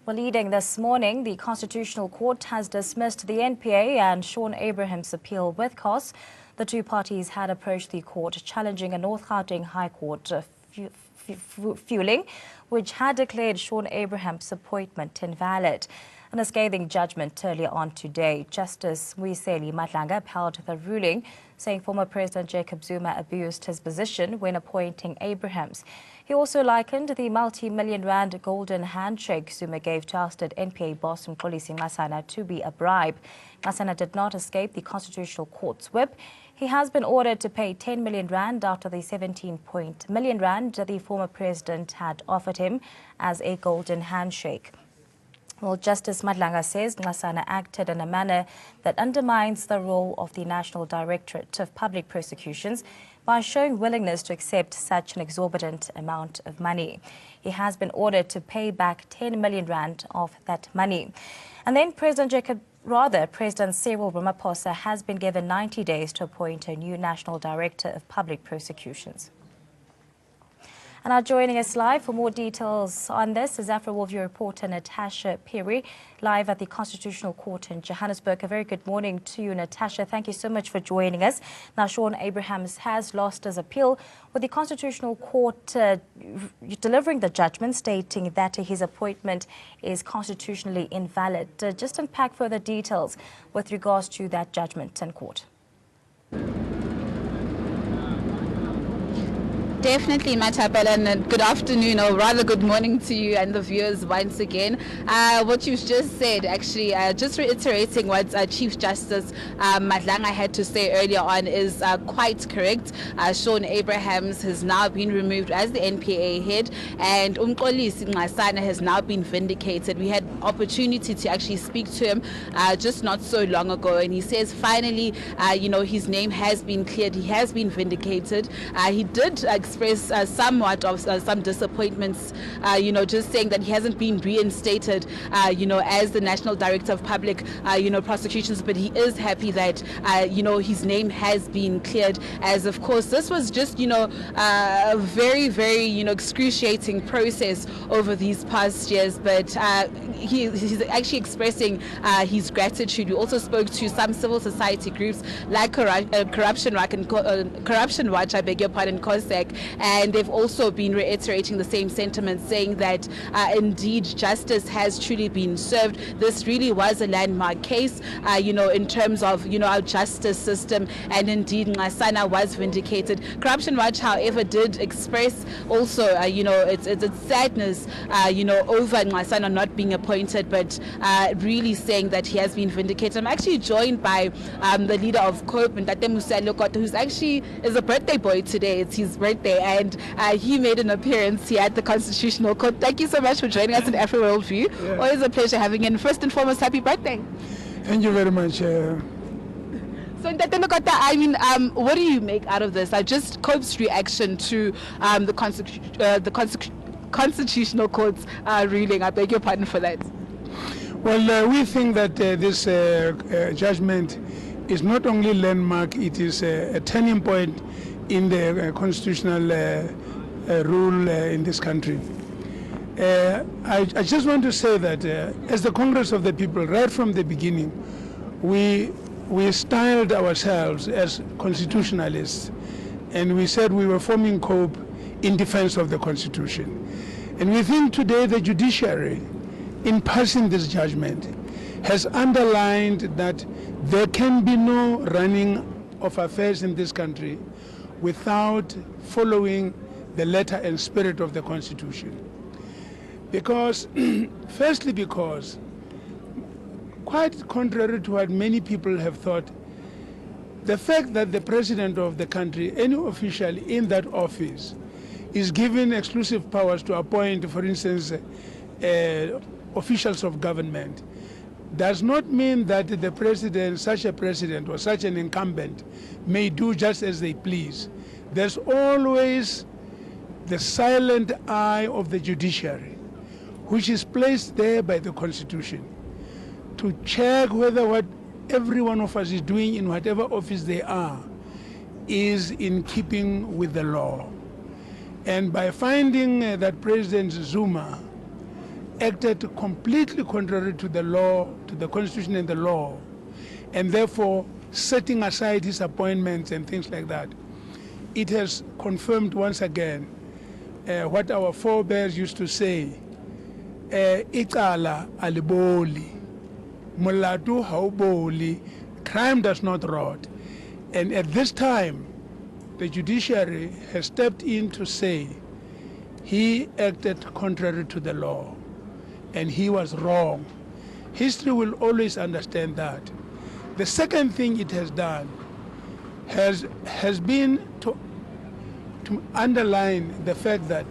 Well, leading this morning, the Constitutional Court has dismissed the NPA and Shaun Abrahams' appeal with cause. The two parties had approached the court challenging a North Gauteng High Court fueling, which had declared Shaun Abrahams' appointment invalid. In a scathing judgment earlier on today, Justice Muyiseli Madlanga upheld the ruling, saying former President Jacob Zuma abused his position when appointing Abrahams. He also likened the multi-million rand golden handshake Zuma gave to ousted NPA boss Mxolisi Nxasana to be a bribe. Nxasana did not escape the Constitutional Court's whip. He has been ordered to pay 10 million rand out of the 17 million rand the former president had offered him as a golden handshake. Well, Justice Madlanga says Nxasana acted in a manner that undermines the role of the National Directorate of Public Prosecutions by showing willingness to accept such an exorbitant amount of money. He has been ordered to pay back 10 million rand of that money. And then President Cyril Ramaphosa has been given 90 days to appoint a new National Director of Public Prosecutions. And now joining us live for more details on this is AfroWorldView reporter Natasha Perry, live at the Constitutional Court in Johannesburg. A very good morning to you, Natasha. Thank you so much for joining us. Now, Shaun Abrahams has lost his appeal, with the Constitutional Court delivering the judgment stating that his appointment is constitutionally invalid. Just unpack further details with regards to that judgment in court. Definitely, Matabela, and good afternoon, or rather good morning to you and the viewers once again. What you've just said, actually, just reiterating what Chief Justice Madlanga had to say earlier on is quite correct. Shaun Abrahams has now been removed as the NPA head, and Mxolisi Nxasana has now been vindicated. We had opportunity to actually speak to him just not so long ago, and he says finally, his name has been cleared. He has been vindicated. He did express somewhat of some disappointments, just saying that he hasn't been reinstated, as the National Director of Public, Prosecutions, but he is happy that, his name has been cleared, as of course this was just, a very, very, excruciating process over these past years, but he's actually expressing his gratitude. We also spoke to some civil society groups like Corruption Watch, I beg your pardon, COSAC, and they've also been reiterating the same sentiment, saying that indeed justice has truly been served. This really was a landmark case, in terms of, our justice system, and indeed Nxasana was vindicated. Corruption Watch, however, did express also, it's sadness, over Nxasana not being appointed, but really saying that he has been vindicated. I'm actually joined by the leader of COPE, Ntate Musalo, who's actually is a birthday boy today. It's his birthday, and he made an appearance here at the Constitutional Court. Thank you so much for joining us in AfroWorldView. Yeah. Always a pleasure having you. And first and foremost, happy birthday. Thank you very much. So, what do you make out of this? Just COPE's reaction to the Constitutional Court's ruling. I beg your pardon for that. Well, we think that this judgment is not only landmark, it is a turning point in the constitutional rule in this country. I just want to say that as the Congress of the People, right from the beginning, we styled ourselves as constitutionalists, and we said we were forming COPE in defense of the Constitution. And we think today the judiciary, in passing this judgment, has underlined that there can be no running of affairs in this country without following the letter and spirit of the Constitution. Because, firstly, because, quite contrary to what many people have thought, the fact that the president of the country, any official in that office, is given exclusive powers to appoint, for instance, officials of government, does not mean that the president, such a president or such an incumbent, may do just as they please. There's always the silent eye of the judiciary, which is placed there by the Constitution, to check whether what every one of us is doing in whatever office they are is in keeping with the law. And by finding that President Zuma acted completely contrary to the law, to the constitution and the law, and therefore setting aside his appointments and things like that. It has confirmed once again what our forebears used to say, icala aliboli, mulatu hauboli, crime does not rot. And at this time, the judiciary has stepped in to say he acted contrary to the law and he was wrong. History will always understand that. The second thing it has done has been to underline the fact that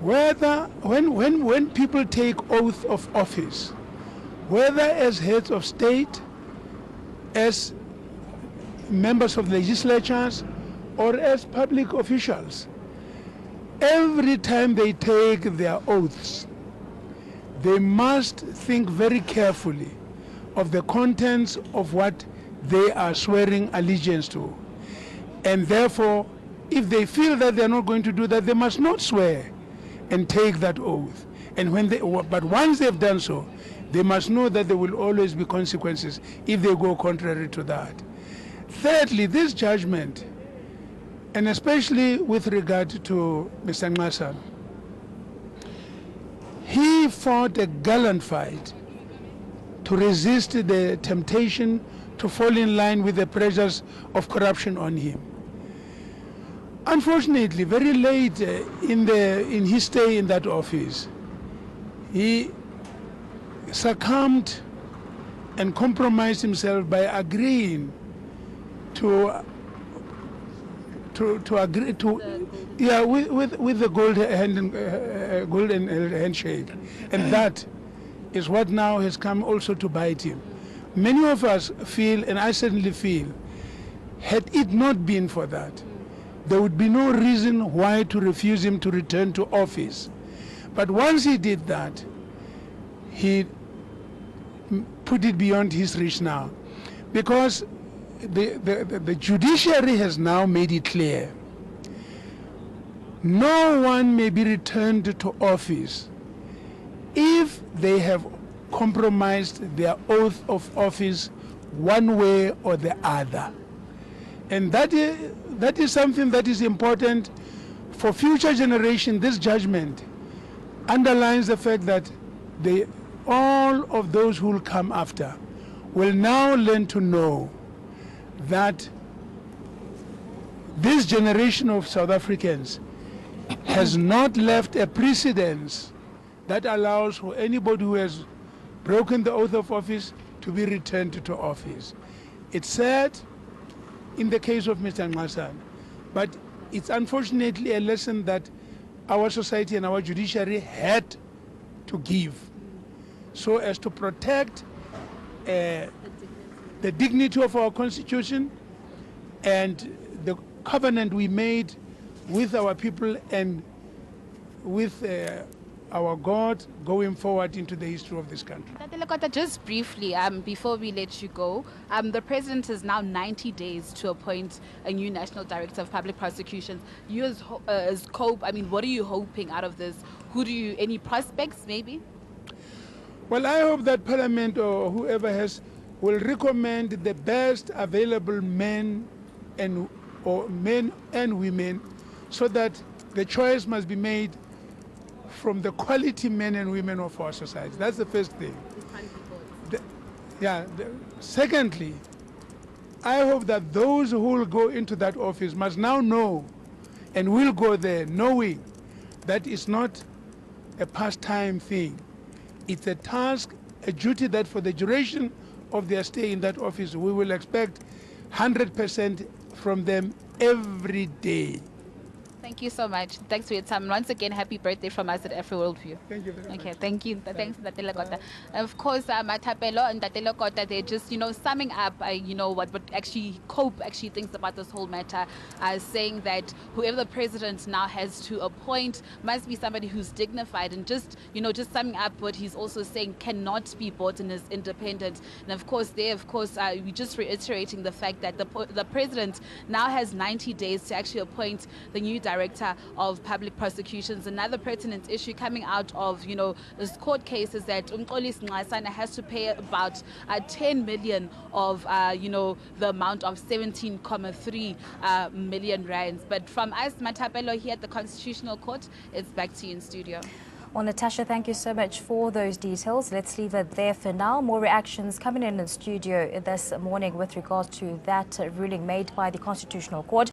when people take oath of office, whether as heads of state, as members of legislatures, or as public officials, every time they take their oaths, they must think very carefully of the contents of what they are swearing allegiance to. And therefore, if they feel that they're not going to do that, they must not swear and take that oath. And but once they've done so, they must know that there will always be consequences if they go contrary to that. Thirdly, this judgment, and especially with regard to Mr. Nxasa, he fought a gallant fight to resist the temptation to fall in line with the pressures of corruption on him. Unfortunately, very late in his stay in that office, he succumbed and compromised himself by agreeing to agree to with the golden handshake, and that is what now has come also to bite him. Many of us feel, and I certainly feel, had it not been for that, there would be no reason why to refuse him to return to office. But once he did that, he put it beyond his reach now, because the judiciary has now made it clear no one may be returned to office if they have compromised their oath of office one way or the other. And that is something that is important for future generations. This judgment underlines the fact that all of those who will come after will now learn to know that this generation of South Africans has not left a precedence that allows for anybody who has broken the oath of office to be returned to office. It's sad in the case of Mr. Nxasa, but it's unfortunately a lesson that our society and our judiciary had to give so as to protect the dignity of our constitution and the covenant we made with our people and with our God going forward into the history of this country. Just briefly, before we let you go, the president has now 90 days to appoint a new national director of public prosecutions. You as COPE, I mean, what are you hoping out of this? Any prospects maybe? Well, I hope that Parliament or whoever will recommend the best available men and women, so that the choice must be made from the quality men and women of our society. That's the first thing. Secondly, I hope that those who will go into that office must now know and will go there knowing that it's not a pastime thing. It's a task, a duty that for the duration of their stay in that office, we will expect 100% from them every day. Thank you so much. Thanks for your time. Once again, happy birthday from us at Afro Worldview. Thank you very much. Okay, thank you. Thanks, Ntate Lekota. Of course, Matapelo and Ntate Lekota, they're just, summing up, what actually COPE actually thinks about this whole matter, saying that whoever the president now has to appoint must be somebody who's dignified, and just summing up what he's also saying cannot be bought and is independent. And of course, we're just reiterating the fact that the president now has 90 days to actually appoint the new Director of Public Prosecutions. Another pertinent issue coming out of, this court case is that Umxolisi Nxasana has to pay about 10 million of, the amount of 17.3 million rands. But from us, Matapelo, here at the Constitutional Court, it's back to you in studio. Well, Natasha, thank you so much for those details. Let's leave it there for now. More reactions coming in studio this morning with regards to that ruling made by the Constitutional Court.